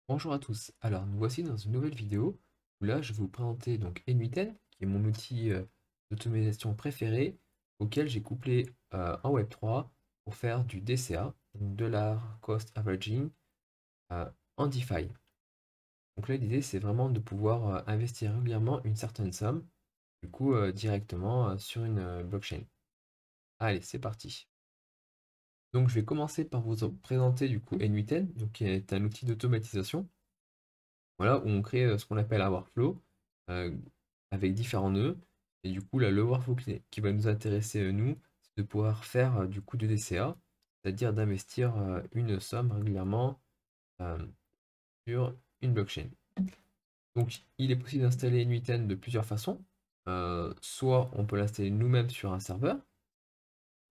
Bonjour à tous, alors nous voici dans une nouvelle vidéo où là je vais vous présenter donc N8N qui est mon outil d'automatisation préféré auquel j'ai couplé en Web3 pour faire du DCA, donc Dollar Cost Averaging euh, en DeFi. Donc là l'idée c'est vraiment de pouvoir investir régulièrement une certaine somme du coup directement sur une blockchain. Allez c'est parti. Donc je vais commencer par vous présenter du coup N8N, donc qui est un outil d'automatisation. Voilà, où on crée ce qu'on appelle un workflow euh, avec différents nœuds. Et du coup, là, le workflow qui va nous intéresser, nous, c'est de pouvoir faire du coup de DCA, c'est-à-dire d'investir une somme régulièrement euh, sur une blockchain. Donc, il est possible d'installer une N8N de plusieurs façons. Soit on peut l'installer nous-mêmes sur un serveur,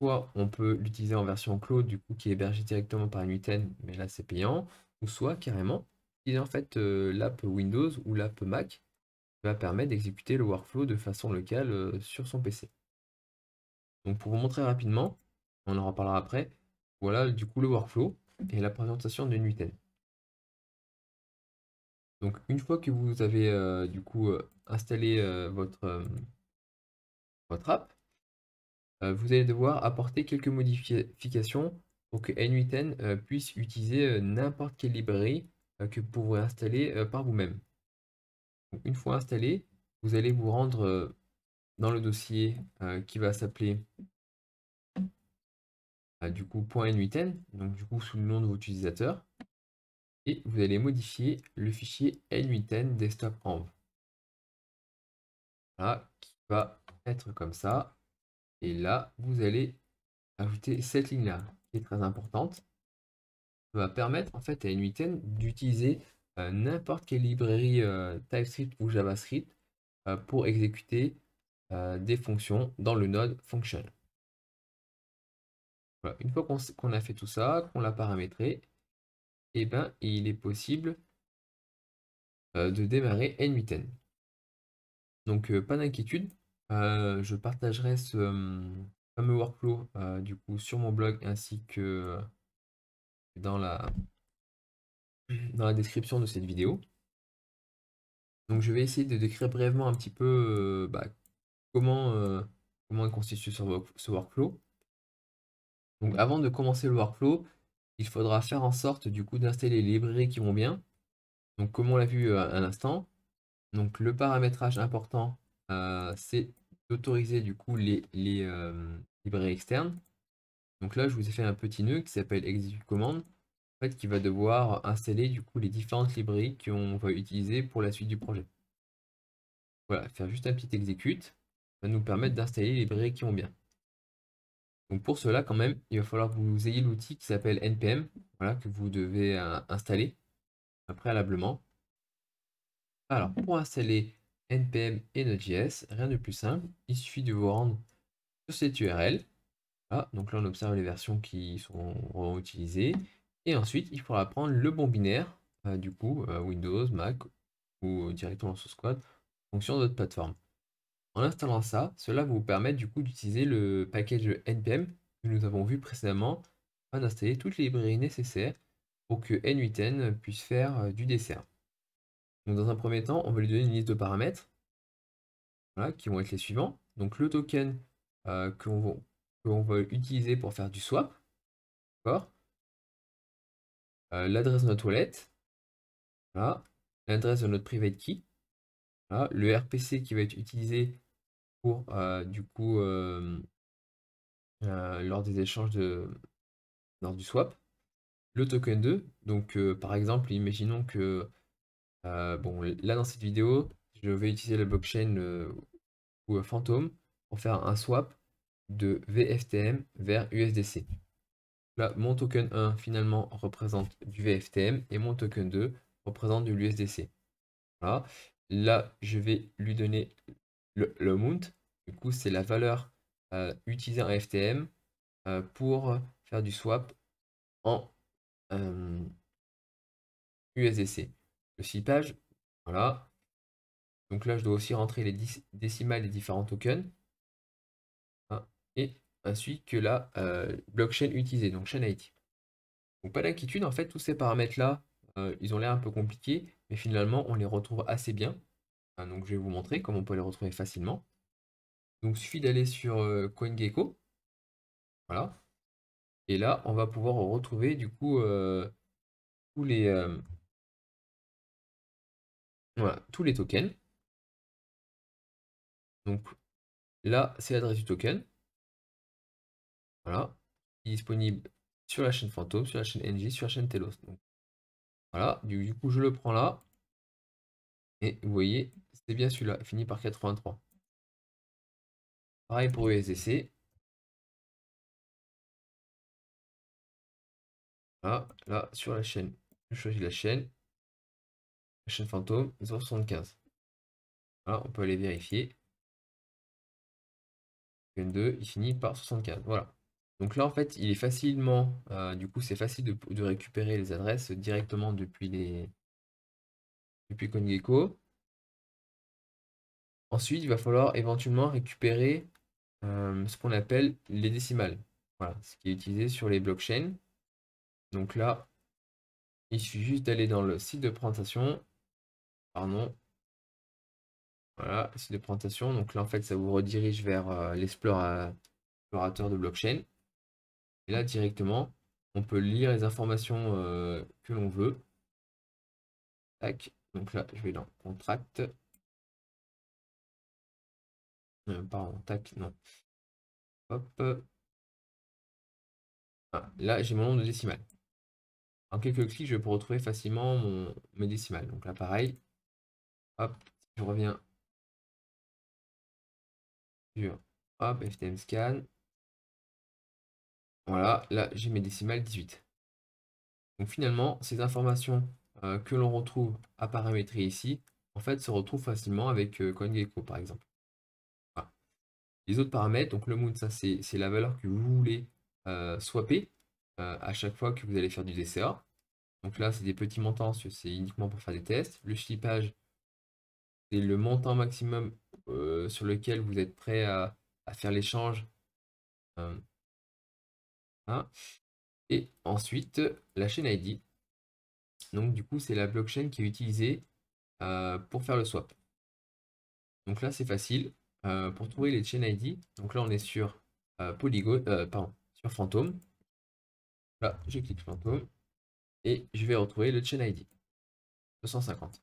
soit on peut l'utiliser en version cloud, du coup, qui est hébergée directement par une N8N, mais là, c'est payant. Ou soit carrément, utiliser en fait l'app Windows ou l'app Mac va permettre d'exécuter le workflow de façon locale sur son PC. Donc pour vous montrer rapidement, on en reparlera après, voilà du coup le workflow et la présentation d'une 8. Donc une fois que vous avez du coup installé votre app, vous allez devoir apporter quelques modifications pour que N8N puisse utiliser n'importe quelle librairie que vous pourrez installer par vous-même. Une fois installé, vous allez vous rendre dans le dossier qui va s'appeler du coup .n8n, donc du coup sous le nom de votre utilisateur, et vous allez modifier le fichier n8n desktop.env. Voilà, qui va être comme ça. Et là, vous allez ajouter cette ligne-là, qui est très importante. Ça va permettre en fait à n8n d'utiliser n'importe quelle librairie TypeScript ou JavaScript pour exécuter des fonctions dans le node function. Voilà. Une fois qu'on a fait tout ça, qu'on l'a paramétré, et ben, il est possible de démarrer N8N. Donc pas d'inquiétude, je partagerai ce fameux workflow du coup sur mon blog ainsi que dans la description de cette vidéo. Donc je vais essayer de décrire brièvement un petit peu comment est constitué ce workflow. Donc avant de commencer le workflow, il faudra faire en sorte du coup d'installer les librairies qui vont bien. Donc comme on l'a vu à l'instant, donc le paramétrage important, c'est d'autoriser du coup les librairies externes. Donc là, je vous ai fait un petit nœud qui s'appelle execute command, en fait, qui va devoir installer du coup les différentes librairies qu'on va utiliser pour la suite du projet. Voilà, faire juste un petit execute va nous permettre d'installer les librairies qui vont bien. Donc pour cela, quand même, il va falloir que vous ayez l'outil qui s'appelle npm, voilà, que vous devez installer préalablement. Alors, pour installer npm et Node.js, rien de plus simple, il suffit de vous rendre sur cette URL. Voilà, donc là, on observe les versions qui seront utilisées. Et ensuite, il faudra prendre le bon binaire, du coup, Windows, Mac ou directement sur Squad, en fonction de votre plateforme. En installant ça, cela va vous permettre du coup d'utiliser le package npm que nous avons vu précédemment, afin d'installer toutes les librairies nécessaires pour que N8N puisse faire du DCA. Donc dans un premier temps, on va lui donner une liste de paramètres, voilà, qui vont être les suivants. Donc le token qu'on va utiliser pour faire du swap, d'accord, l'adresse de notre wallet, voilà, l'adresse de notre private key, voilà, le RPC qui va être utilisé pour du coup lors des échanges lors du swap, le token 2. Donc par exemple, imaginons que bon là dans cette vidéo, je vais utiliser la blockchain ou Phantom pour faire un swap de VFTM vers USDC. Là, mon token 1 finalement représente du VFTM et mon token 2 représente de l'USDC. Voilà. Là, je vais lui donner le amount. Du coup, c'est la valeur utilisée en FTM pour faire du swap en USDC. Le slippage, voilà. Donc là, je dois aussi rentrer les décimales des différents tokens. Hein, et ainsi que la blockchain utilisée, donc chain IT. Donc pas d'inquiétude, en fait, tous ces paramètres-là ils ont l'air un peu compliqués, mais finalement on les retrouve assez bien. Donc je vais vous montrer comment on peut les retrouver facilement. Donc il suffit d'aller sur CoinGecko, voilà. Et là, on va pouvoir retrouver du coup tous les, voilà, tous les tokens. Donc là, c'est l'adresse du token. Voilà. Il est disponible sur la chaîne Fantôme, sur la chaîne NJ, sur la chaîne Telos. Donc voilà, du coup je le prends là. Et vous voyez, c'est bien celui-là, il finit par 83. Pareil pour USDC. Voilà, là, sur la chaîne, je choisis la chaîne Fantôme, 0,75. Voilà, on peut aller vérifier. Token 2, il finit par 75. Voilà. Donc là, en fait, il est facilement, du coup, c'est facile de récupérer les adresses directement depuis CoinGecko. Ensuite, il va falloir éventuellement récupérer ce qu'on appelle les décimales. Voilà, ce qui est utilisé sur les blockchains. Donc là, il suffit juste d'aller dans le site de présentation. Pardon. Voilà, site de présentation. Donc là, en fait, ça vous redirige vers l'explorateur de blockchain. Et là, directement, on peut lire les informations que l'on veut. Tac. Donc là, je vais dans contract. Pardon, tac, non. Hop. Ah, là, j'ai mon nombre de décimales. En quelques clics, je peux retrouver facilement mes décimales. Donc là, pareil. Hop, je reviens sur hop, FTM scan. Voilà, là, j'ai mes décimales 18. Donc finalement, ces informations que l'on retrouve à paramétrer ici, en fait, se retrouvent facilement avec CoinGecko, par exemple. Voilà. Les autres paramètres, donc le moon, ça c'est la valeur que vous voulez swapper à chaque fois que vous allez faire du DCA. Donc là, c'est des petits montants, c'est uniquement pour faire des tests. Le slippage, c'est le montant maximum sur lequel vous êtes prêt à faire l'échange. Euh, hein. Et ensuite, la chaîne ID. Donc du coup, c'est la blockchain qui est utilisée pour faire le swap. Donc là, c'est facile. Pour trouver les chain ID, donc là, on est sur Polygon, pardon, sur Phantom. Là, je clique Phantom et je vais retrouver le chain ID 250.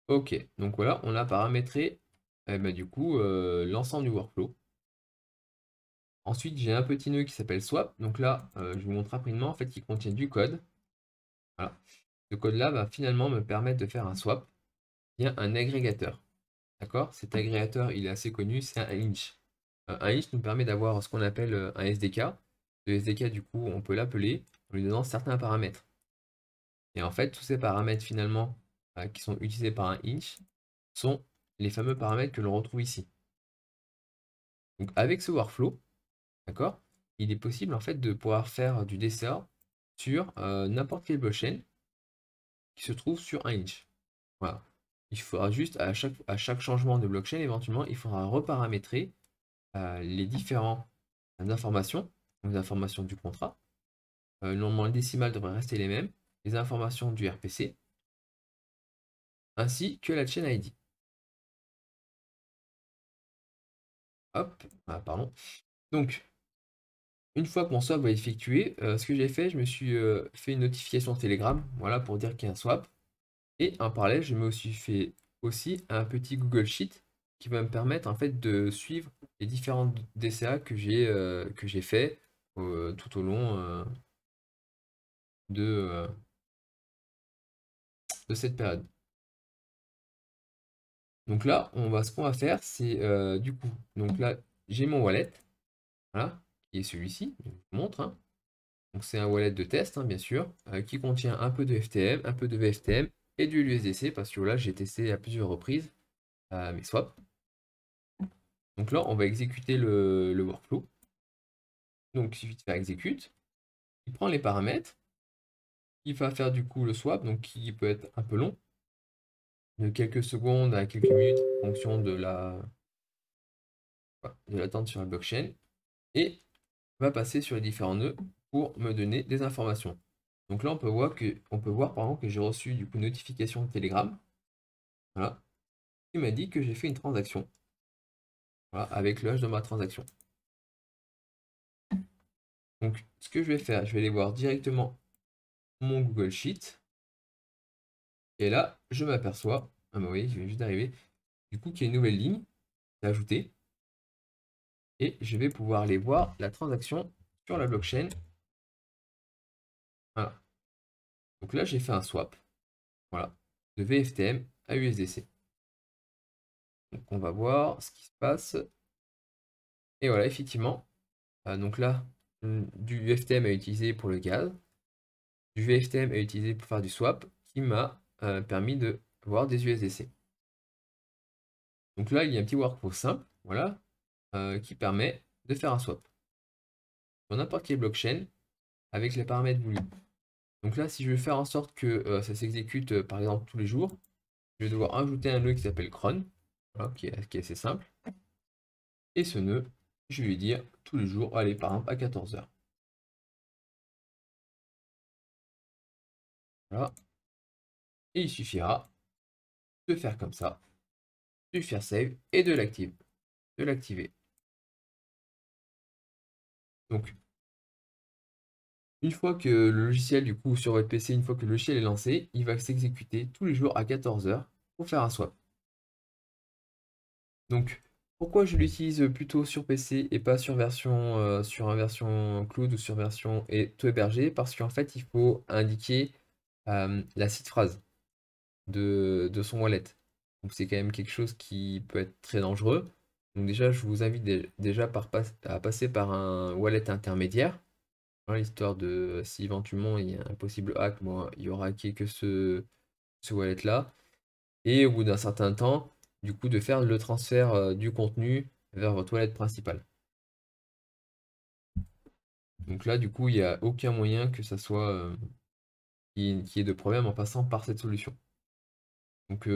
Ok, donc voilà, on a paramétré du coup l'ensemble du workflow. Ensuite, j'ai un petit nœud qui s'appelle swap. Donc là, je vous montre rapidement, en fait, qui contient du code. Voilà. Ce code-là va finalement me permettre de faire un swap via un agrégateur. D'accord? Cet agrégateur, il est assez connu, c'est un inch. Un inch nous permet d'avoir ce qu'on appelle un SDK. Le SDK, du coup, on peut l'appeler en lui donnant certains paramètres. Et en fait, tous ces paramètres, finalement, qui sont utilisés par un inch, sont les fameux paramètres que l'on retrouve ici. Donc, avec ce workflow, d'accord, il est possible, en fait, de pouvoir faire du DCA sur n'importe quelle blockchain qui se trouve sur un inch. Voilà. Il faudra juste, à chaque changement de blockchain, éventuellement, il faudra reparamétrer les différentes informations, les informations du contrat. Normalement, les décimales devraient rester les mêmes, les informations du RPC, ainsi que la chain ID. Hop, pardon. Donc, une fois que mon swap va être effectué, ce que j'ai fait, je me suis fait une notification Telegram, voilà, pour dire qu'il y a un swap. Et en parallèle, je me suis fait aussi un petit Google Sheet qui va me permettre en fait de suivre les différentes DCA que j'ai fait tout au long de, de cette période. Donc là, ce qu'on va faire, c'est du coup, donc là, j'ai mon wallet, voilà, qui est celui-ci, je vous montre, hein. Donc c'est un wallet de test, hein, bien sûr, qui contient un peu de FTM, un peu de VFTM et du USDC, parce que là, j'ai testé à plusieurs reprises mes swaps. Donc là, on va exécuter le workflow. Donc il suffit de faire execute, il prend les paramètres, il va faire du coup le swap, donc qui peut être un peu long, de quelques secondes à quelques minutes en fonction de l'attente sur la blockchain, et va passer sur les différents nœuds pour me donner des informations. Donc là, on peut voir pardon, que j'ai reçu du coup une notification de Telegram, voilà, qui m'a dit que j'ai fait une transaction, voilà, avec l'âge de ma transaction. Donc, ce que je vais faire, je vais aller voir directement mon Google Sheet. Et là, je m'aperçois, ah bah oui, je viens juste d'arriver, du coup, qu'il y a une nouvelle ligne ajoutée. Et je vais pouvoir aller voir la transaction sur la blockchain. Voilà. Donc là, j'ai fait un swap, voilà, de VFTM à USDC. Donc on va voir ce qui se passe. Et voilà, effectivement, donc là, du VFTM à utiliser pour le gaz, du VFTM à utiliser pour faire du swap, qui m'a permis de voir des USDC. Donc là, il y a un petit workflow simple, voilà, qui permet de faire un swap sur n'importe quelle blockchain avec les paramètres voulus. Donc là, si je veux faire en sorte que ça s'exécute par exemple tous les jours, je vais devoir ajouter un nœud qui s'appelle cron, voilà, qui est assez simple. Et ce nœud, je vais lui dire tous les jours, allez, par exemple à 14 h. Voilà. Et il suffira de faire comme ça, de faire save et de l'activer. Donc, une fois que le logiciel, du coup, sur votre PC, une fois que le logiciel est lancé, il va s'exécuter tous les jours à 14 h pour faire un swap. Donc, pourquoi je l'utilise plutôt sur PC et pas sur sur une version cloud ou sur version tout hébergé? Parce qu'en fait, il faut indiquer la seed phrase de son wallet. Donc, c'est quand même quelque chose qui peut être très dangereux. Donc, déjà, je vous invite déjà à passer par un wallet intermédiaire, hein, histoire de, si éventuellement il y a un possible hack, bon, il y aura hacké que ce wallet-là. Et au bout d'un certain temps, du coup, de faire le transfert du contenu vers votre wallet principale. Donc là, du coup, il n'y a aucun moyen que ça soit qu'il y ait de problème en passant par cette solution. Donc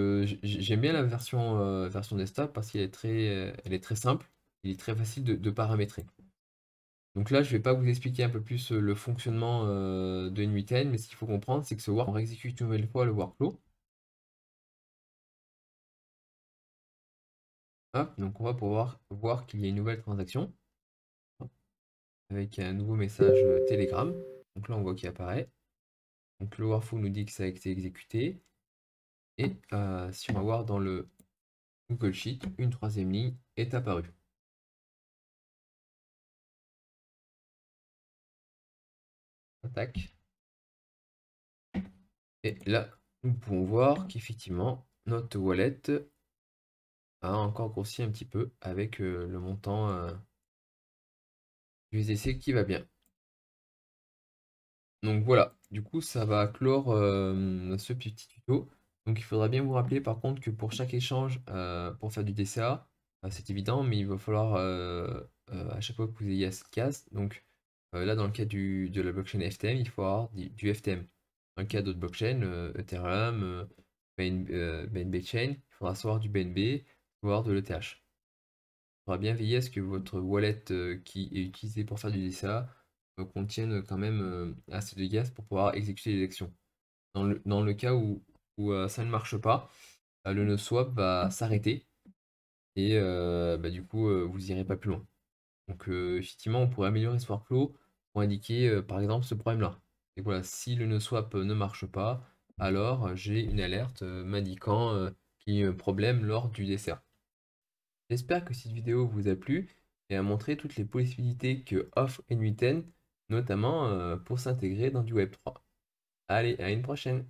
j'aime bien la version desktop parce elle est très simple, il est très facile de paramétrer. Donc là, je ne vais pas vous expliquer un peu plus le fonctionnement de N8N, mais ce qu'il faut comprendre, c'est que ce workflow, on réexécute une nouvelle fois le workflow. Hop, donc on va pouvoir voir qu'il y a une nouvelle transaction avec un nouveau message Telegram. Donc là, on voit qu'il apparaît. Donc le workflow nous dit que ça a été exécuté. Et si on va voir dans le Google Sheet, une troisième ligne est apparue. Attaque. Et là, nous pouvons voir qu'effectivement, notre wallet a encore grossi un petit peu avec le montant du USDC qui va bien. Donc voilà, du coup, ça va clore ce petit tuto. Donc il faudra bien vous rappeler par contre que pour chaque échange, pour faire du DCA, c'est évident, mais il va falloir à chaque fois que vous ayez cette case. Donc là, dans le cas de la blockchain FTM, il faut avoir du FTM. Dans le cas d'autres blockchains, Ethereum, BNB Chain, il faudra savoir du BNB, voire de l'ETH. Il faudra bien veiller à ce que votre wallet qui est utilisé pour faire du DCA contienne quand même assez de gaz pour pouvoir exécuter les actions. Dans le cas où ça ne marche pas, le nœud swap va s'arrêter et du coup vous irez pas plus loin. Donc effectivement on pourrait améliorer ce workflow pour indiquer par exemple ce problème-là. Et voilà, si le nœud swap ne marche pas, alors j'ai une alerte m'indiquant qu'il y a un problème lors du DCA. J'espère que cette vidéo vous a plu et a montré toutes les possibilités que offre N8N, notamment pour s'intégrer dans du Web3. Allez, à une prochaine!